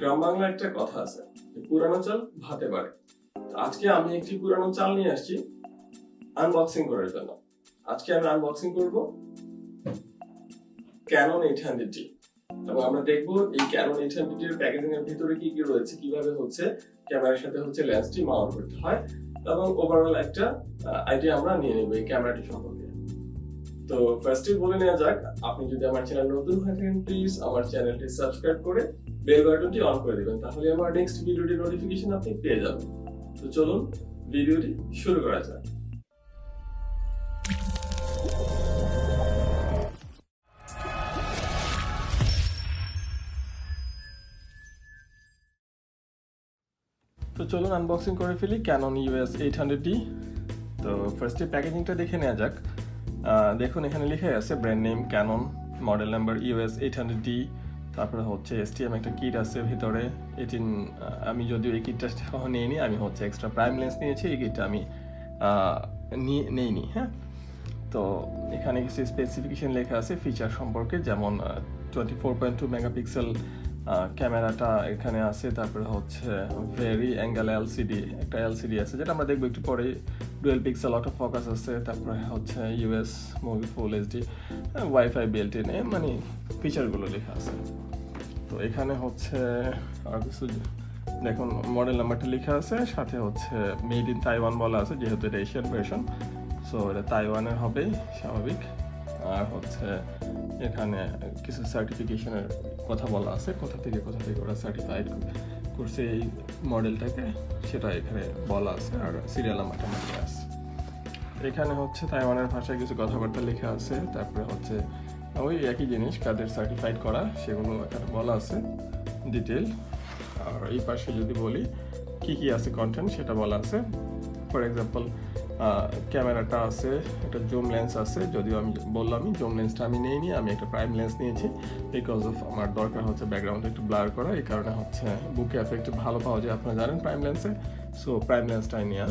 গ্রাম বাংলায় একটা কথা আছে, পুরানো চাল ভাতে বাড়ে। আজকে আমি একটি পুরানো চাল নিয়ে আসছি আনবক্সিং করার জন্য। আজকে আমি আনবক্সিং করব Canon 800D, এবং আমরা দেখব এই Canon 800D এর প্যাকেজিং এর ভিতরে কি কি রয়েছে, কিভাবে হচ্ছে ক্যামেরার সাথে হচ্ছে লেন্সটি মাউন্ট করতে হয়, এবং ওভারঅল একটা আইডিয়া আমরা নিয়ে নেব এই ক্যামেরাটি সম্পর্কে। তো ফার্স্টে বলে নেওয়া যাক, আপনি যদি আমার চ্যানেল নতুন হয়ে থাকেন প্লিজ আমার চ্যানেলটি সাবস্ক্রাইব করে বেল বাটনটি অন করে দিবেন, তাহলে আমার নেক্সট ভিডিওটির নোটিফিকেশন আপনি পেয়ে যাবেন। তো চলুন ভিডিওটি শুরু করা যাক। তো চলুন আনবক্সিং করে ফেলি Canon EOS 800D। তো ফার্স্টে প্যাকেজিংটা দেখে নেওয়া যাক। দেখুন এখানে লেখা আছে brand name Canon, model number EOS 800D, তারপরে হচ্ছে STM একটা কিট আছে ভিতরে 18। আমি যদিও এই কিটটা সহ নিইনি, আমি হচ্ছে এক্সট্রা প্রাইম লেন্স নিয়েছি, এই কিটটা আমি নেইনি। হ্যাঁ, তো এখানে কিছু স্পেসিফিকেশন লেখা আছে ফিচার সম্পর্কে, যেমন 24.2 মেগাপিক্সেল ক্যামেরাটা এখানে আছে, তারপরে হচ্ছে ভেরি অ্যাঙ্গেল এলসিডি, একটা এলসিডি আছে যেটা আমরা দেখবো একটু পরে, ডুয়েল পিক্সেল অটো ফোকাস আছে, তারপরে হচ্ছে US movie full HD, wifi built in, মানে ফিচারগুলো লেখা আছে। তো এখানে হচ্ছে আর কিছু দেখুন মডেল নাম্বারটা লেখা আছে, সাথে হচ্ছে মেড ইন তাইওয়ান বলা আছে, যেহেতু এটা এশিয়ান ভার্সন সো এটা তাইওয়ানের হবেই স্বাভাবিক। আর হচ্ছে এখানে কিছু সার্টিফিকেশনের কথা বলা আছে, কোথা থেকে ওরা সার্টিফাইড করছে এই মডেলটাকে সেটা এখানে বলা আছে, আর সিরিয়াল নাম্বারটা লেখা আছে। এখানে হচ্ছে তাইওয়ানের ভাষায় কিছু কথাবার্তা লেখা আছে, তারপরে হচ্ছে ওই একই জিনিস কাদের সার্টিফাইড করা সেগুলো এখানে বলা আছে ডিটেল। আর এই পাশে যদি বলি কি কি আছে কন্টেন্ট সেটা বলা আছে। ফর এক্সাম্পল ক্যামেরাটা আছে, একটা জুম লেন্স আছে, যদিও আমি বললাম জুম লেন্সটা আমি নিইনি, আমি একটা প্রাইম লেন্স নিয়েছি বিকজ অফ আমার দরকার হচ্ছে ব্যাকগ্রাউন্ডটা একটু ব্লার করা, এই কারণে হচ্ছে বুকে এফেক্ট ভালো পাওয়া যায় আপনারা জানেন প্রাইম লেন্সে, সো প্রাইম লেন্সটাই নেওয়া।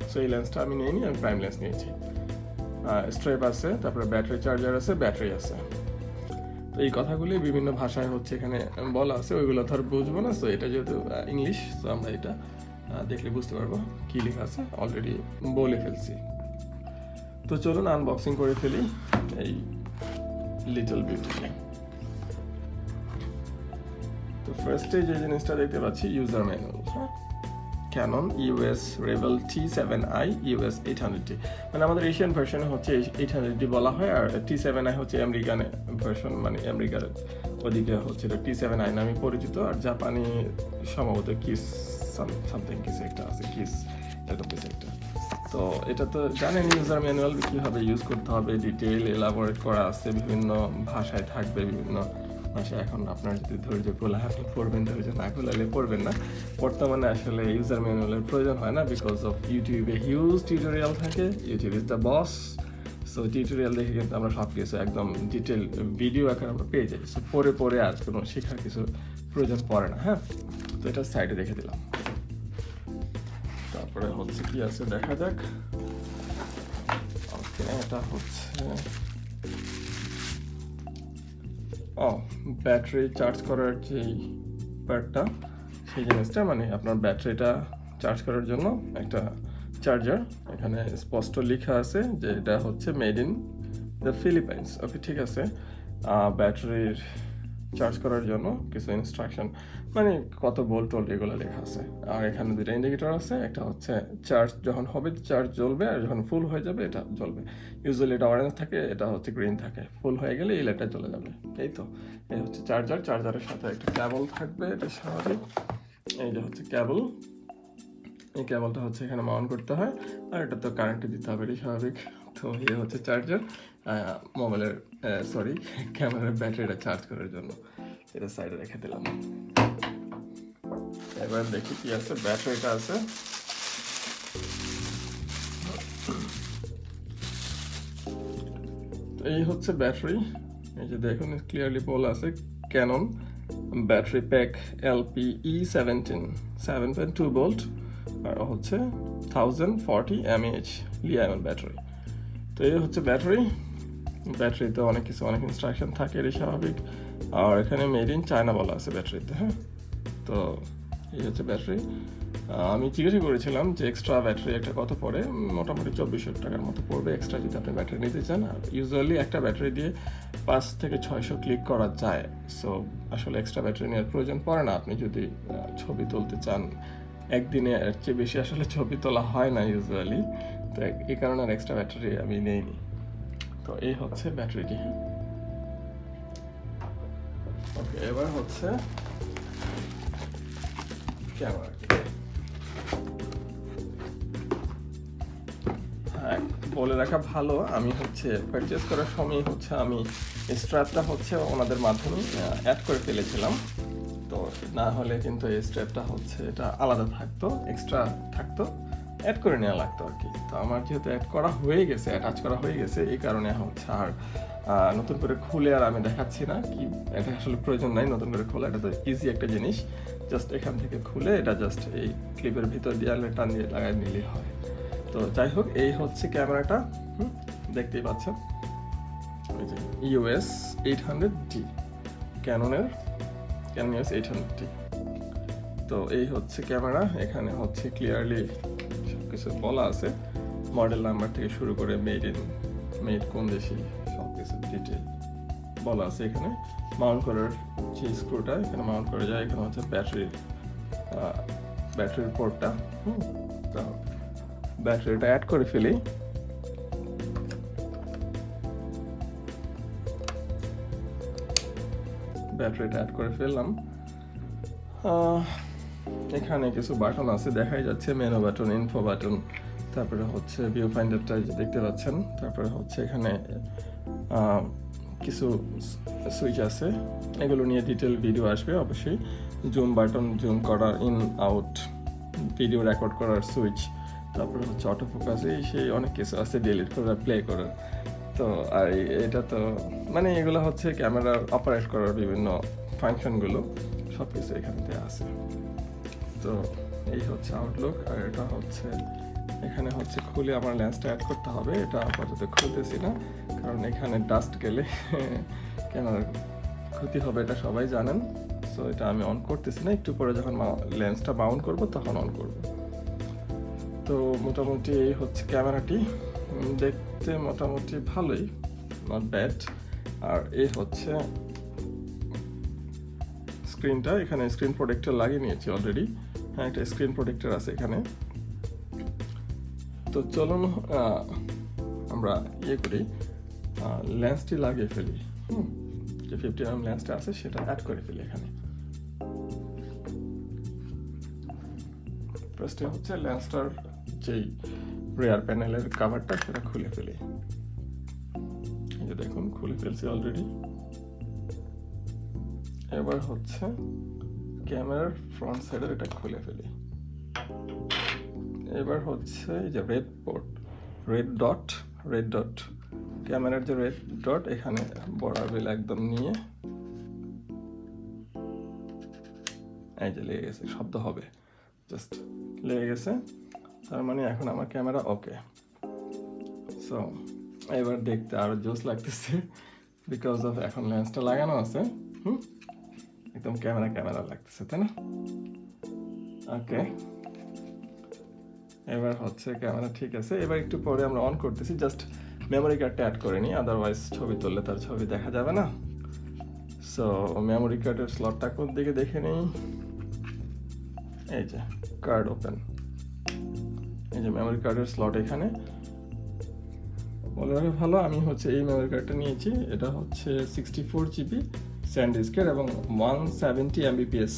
সো এই লেন্সটা আমি নিইনি, আমি প্রাইম লেন্স নিয়েছি। স্ট্রেপ আছে, তারপরে ব্যাটারি চার্জার আছে, ব্যাটারি আছে। তো এই কথাগুলি বিভিন্ন ভাষায় হচ্ছে এখানে বলা আছে, ওইগুলো ধর বুঝবো না, সো এটা যেহেতু ইংলিশ, সো আমরা এটা দেখলে বুঝতে পারবো কি লেখা আছে, অলরেডি বলে ফেলছি। তো চলুন আনবক্সিং করে ফেলি এই লিটল বিউটিকে। তো ফার্স্টে যে জিনিসটা দেখতে পাচ্ছি user manual, Canon EOS Rebel T7i EOS 800D, মানে আমাদের এশিয়ান ভার্সনে হচ্ছে 800D বলা হয়, আর T7i হচ্ছে আমেরিকান ভার্সন, মানে আমেরিকার ওদিকে হচ্ছে এটা T7i নামে পরিচিত, আর জাপানি সম্ভবত কিস সামথিং কিছু একটা আছে, কিস একটা কিছু একটা। তো এটা তো জানেন ইউজার ম্যানুয়াল কীভাবে ইউজ করতে হবে, ডিটেইল এলাবোরেট করা আছে, বিভিন্ন ভাষায় থাকবে, বিভিন্ন ভাষায়। এখন আপনার যদি ধৈর্য খোলা আপনি পড়বেন, ধৈর্য না খোলালে পড়বেন না। বর্তমানে আসলে ইউজার ম্যানুয়ালের প্রয়োজন হয় না, বিকজ অফ ইউটিউবে হিউজ টিউটোরিয়াল থাকে, YouTube is the boss. So tutorial দেখে কিন্তু আমরা সব কিছু একদম ডিটেল ভিডিও আকারে আমরা পেয়ে যাই, সো পরে আর কোনো শেখার কিছু প্রয়োজন পড়ে না। হ্যাঁ, তো এটা সাইডে রেখে দিলাম। তারপরে হচ্ছে কি আছে দেখা যাক। ওকে, এটা হচ্ছে ব্যাটারি চার্জ করার যেই পার্টটা, সেই জিনিসটা, মানে আপনার ব্যাটারিটা চার্জ করার জন্য একটা চার্জার। এখানে স্পষ্ট লেখা আছে যে এটা হচ্ছে মেড ইন দ্য ফিলিপাইন্স। ওকে, ঠিক আছে। ব্যাটারির চার্জ করার জন্য কিছু ইনস্ট্রাকশন, মানে কত ভোল্ট টোল্ট এগুলো লেখা আছে। আর এখানে দুটো ইন্ডিকেটর আছে, একটা হচ্ছে চার্জ যখন হবে চার্জ জ্বলবে, আর যখন ফুল হয়ে যাবে এটা জ্বলবে। ইউজুয়ালি এটা অরেঞ্জ থাকে, এটা হচ্ছে গ্রিন থাকে, ফুল হয়ে গেলে এই লাইটটা চলে যাবে। এই তো এই হচ্ছে চার্জার, চার্জারের সাথে একটা কেবল থাকবে, এটা স্বাভাবিক। এই যে হচ্ছে কেবল, এই কেবলটা হচ্ছে এখানে মাউন্ট করতে হয়, আর এটা তো কারেন্টে দিতে হবে, এটাই স্বাভাবিক। তো এই হচ্ছে চার্জার, মোবাইলের ক্যামেরার ব্যাটারিটা চার্জ করার জন্য। এটা সাইডে রেখে দিলাম। এবার দেখি কি আছে। ব্যাটারিটা আছে, এই হচ্ছে ব্যাটারি। এই যে দেখুন ক্লিয়ারলি বলা আছে Canon battery pack LPE17 7.2 volt, আর হচ্ছে 1040 mAh লিথিয়াম ব্যাটারি। তো এই হচ্ছে ব্যাটারিতে অনেক ইনস্ট্রাকশন থাকে, এটা স্বাভাবিক। আর এখানে মেড ইন চায়না বলা আছে ব্যাটারিতে। হ্যাঁ, তো তো এই হচ্ছে ব্যাটারি। আমি জিজ্ঞাসা করেছিলাম যে এক্সট্রা ব্যাটারি একটা কত পড়ে, মোটামুটি 2400 টাকার মতো পড়বে এক্সট্রা যদি আপনি ব্যাটারি নিতে চান। আর ইউজুয়ালি একটা ব্যাটারি দিয়ে 5 থেকে 600 ক্লিক করা যায়। সো আসলে এক্সট্রা ব্যাটারি নেওয়ার প্রয়োজন পড়ে না আপনি যদি ছবি তুলতে চান। একদিনে এর চেয়ে বেশি আসলে ছবি তোলা হয় না ইউজুয়ালি, তো এই কারণে আর এক্সট্রা ব্যাটারি আমি নেইনি। তো এই হচ্ছে ব্যাটারিটি। ওকে, এবার হচ্ছে ক্যামেরাটি। হ্যাঁ, বলে রাখা ভালো, আমি হচ্ছে পারচেস করার সময় হচ্ছে আমি স্ট্র্যাপটা হচ্ছে ওনাদের মাধ্যমে অ্যাড করে ফেলেছিলাম। তো না হলে কিন্তু এই স্ট্র্যাপটা হচ্ছে এটা আলাদা থাকতো, এক্সট্রা থাকতো, অ্যাড করে নেওয়া লাগতো আর কি। তো আমার যেহেতু অ্যাড করা হয়ে গেছে, অ্যাটাচ করা হয়ে গেছে, এই কারণে হচ্ছে আর নতুন করে খুলে আর আমি দেখাচ্ছি না কি, এটা আসলে প্রয়োজন নাই নতুন করে খোলা। এটা তো ইজি একটা জিনিস, জাস্ট এখান থেকে খুলে এটা জাস্ট এই ক্লিপের ভিতর দিয়ে টান দিয়ে লাগাই নিলেই হয়। তো যাই হোক, এই হচ্ছে ক্যামেরাটা, দেখতেই পাচ্ছেন এই যে EOS 800D, ক্যাননের Canon EOS 800D। তো এই হচ্ছে ক্যামেরা, এখানে হচ্ছে ক্লিয়ারলি সব কিছু বলা আছে, মডেল নাম্বার থেকে শুরু করে মেড কোন দেশি সব কিছু ডিটেল বলা আছে। এখানে মাউন্ট করার যে স্ক্রুটা এখানে মাউন্ট করা যায়, এখানে হচ্ছে ব্যাটারির পোর্টটা। তো ব্যাটারিটা অ্যাড করে ফেলি। ব্যাটারিটা অ্যাড করে ফেললাম। এখানে কিছু বাটন আছে দেখাই যাচ্ছে, মেনু বাটন, ইনফো বাটন, তারপরে হচ্ছে ভিউ ফাইন্ডারটা দেখতে পাচ্ছেন, তারপরে হচ্ছে এখানে কিছু সুইচ আছে, এগুলো নিয়ে ডিটেল ভিডিও আসবে অবশ্যই। জুম বাটন, জুম করার, ইন আউট, ভিডিও রেকর্ড করার সুইচ, তারপরে হচ্ছে অটো ফোকাস, সেই অনেক কিছু আছে, ডিলিট করার, প্লে করার। তো আর এটা তো মানে এগুলো হচ্ছে ক্যামেরা অপারেট করার বিভিন্ন ফাংশনগুলো সব কিছু এখানে আছে। তো এই হচ্ছে আউটলুক। আর এটা হচ্ছে এখানে হচ্ছে খুলে আমার লেন্সটা অ্যাড করতে হবে, এটা আপাতত খুলতেছি না কারণ এখানে ডাস্ট গেলে ক্যামেরার ক্ষতি হবে, এটা সবাই জানেন। সো এটা আমি অন করতেছি না, একটু পরে যখন লেন্সটা মাউন্ট করব তখন অন করব। তো মোটামুটি এই হচ্ছে ক্যামেরাটি, দেখতে মোটামুটি ভালোই, নট ব্যাড। আর এই হচ্ছে স্ক্রিনটা, এখানে স্ক্রিন প্রোটেক্টর লাগিয়ে নিয়েছি অলরেডি। হ্যাঁ, একটা স্ক্রিন প্রোটেক্টর আছে এখানে। তো চলুন আমরা করি, লেন্সটি লাগিয়ে ফেলি। যে 50mm লেন্সটা আছে সেটা অ্যাড করে ফেলি এখানে। ফার্স্টে হচ্ছে লেন্সটার যেই রেয়ার প্যানেলের কাভারটা সেটা খুলে ফেলি। এই যে দেখুন, খুলে ফেলছি অলরেডি। এবার হচ্ছে ক্যামেরার ফ্রন্ট সাইডের এটা খুলে ফেলি। এবার হচ্ছে এই যে রেড ডট ক্যামেরার যে রেড ডট, এখানে বর্ডার বেল একদম নিয়ে, এই যে লেগে গেছে, শব্দ হবে, জাস্ট লেগে গেছে, তার মানে এখন আমার ক্যামেরা ওকে। সো এবার দেখতে আরো জোস লাগতেছে, বিকজ অফ এখন লেন্সটা লাগানো আছে। একদম ক্যামেরা লাগতেছে, তাই না? ওকে, এবার হচ্ছে ক্যামেরা ঠিক আছে। এবার একটু পরে আমরা অন করতেছি, জাস্ট মেমোরি কার্ডটা অ্যাড করে নিই, আদারওয়াইজ ছবি তুললে তার ছবি দেখা যাবে না। সো মেমোরি কার্ডের স্লটটা কোন দিকে দেখে নিই। এই যে কার্ড ওপেন, এই যে মেমোরি কার্ডের স্লট এখানে। বলে রাখা ভালো, আমি হচ্ছে এই মেমোরি কার্ডটা নিয়েছি, এটা হচ্ছে 64GB স্যান্ডিস্কের এবং 170 Mbps।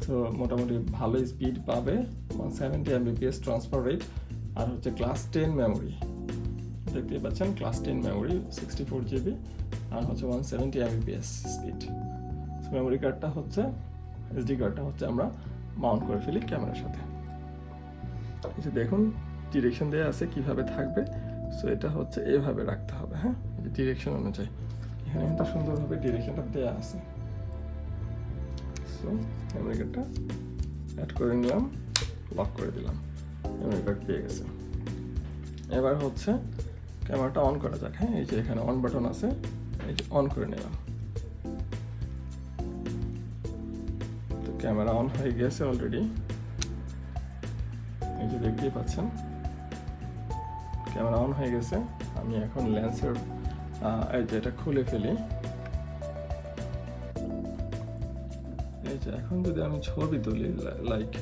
তো মোটামুটি ভালো স্পিড পাবে, 170 Mbps ট্রান্সফার রেট। আর হচ্ছে ক্লাস 10 মেমোরি, দেখতেই পাচ্ছেন, ক্লাস 10 মেমোরি, 64GB, আর হচ্ছে 170 Mbps স্পিড। মেমোরি কার্ডটা হচ্ছে, SD কার্ডটা হচ্ছে আমরা মাউন্ট করে ফেলি ক্যামেরার সাথে। এই যে দেখুন ডিরেকশন দেওয়া আছে কিভাবে থাকবে। সো এটা হচ্ছে এইভাবে রাখতে হবে। হ্যাঁ, ডিরেকশন অনুযায়ী এখানে কিন্তু সুন্দরভাবে ডিরেকশনটা দেওয়া আছে। সো মেমোরি কার্ডটা অ্যাড করে নিলাম, লক করে দিলাম, মেমোরি কার্ড পেয়ে গেছে। এবার হচ্ছে ক্যামেরাটা অন করা যাক। হ্যাঁ, এই যে এখানে অন বাটন আছে, এই যে অন করে নিলাম। তো ক্যামেরা অন হয়ে গেছে অলরেডি, এই যে দেখতেই পাচ্ছেন ক্যামেরা অন হয়ে গেছে। আমি এখন লেন্সের এই যে এটা খুলে ফেলি। এই যে এখন যদি আমি ছবি তুলি লাইক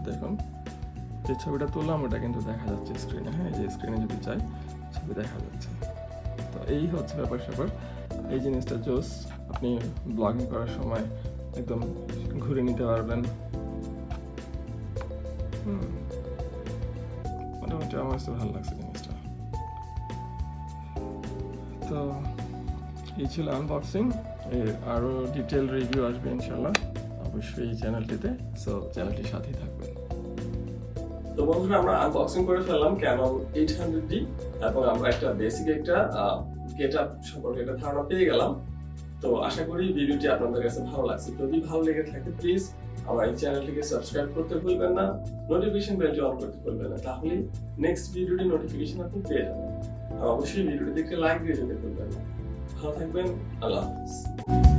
দেখুন যে ছবিটা তুললাম ওটা কিন্তু দেখা যাচ্ছে স্ক্রিনে। হ্যাঁ, এই যে স্ক্রিনে যদি চাই ছবি দেখা যাচ্ছে। তো এই হচ্ছে ব্যাপার স্যাপার। এই জিনিসটা জোস, আপনি ব্লগিং করার সময় একদম ঘুরে নিতে পারবেন। মোটামুটি আমার কাছে ভালো লাগছে জিনিসটা। তো এই ছিল আনবক্সিং, এর আরও ডিটেল রিভিউ আসবে ইনশাল্লাহ অবশ্যই এই চ্যানেলটিতে। সো চ্যানেলটির সাথেই থাকবেন। তো বন্ধুরা, আমরা আনবক্সিং করে ফেললাম ক্যানন 800D এবং আমরা একটা বেসিক একটা গেটআপ সম্পর্কে একটা ধারণা পেয়ে গেলাম। তো আশা করি ভিডিওটি আপনাদের কাছে ভালো লাগছে। যদি ভালো লেগে থাকে প্লিজ আমার এই চ্যানেলটিকে সাবস্ক্রাইব করতে ভুলবেন না, নোটিফিকেশন বেলটি অন করতে ভুলবেন না, তাহলে নেক্সট ভিডিওটি নোটিফিকেশন আপনি পেয়ে যাবেন। আর অবশ্যই ভিডিওটি দেখতে লাইক দিয়ে যেতে ভুলবেন না। ভালো থাকবেন, আল্লাহ হাফেজ।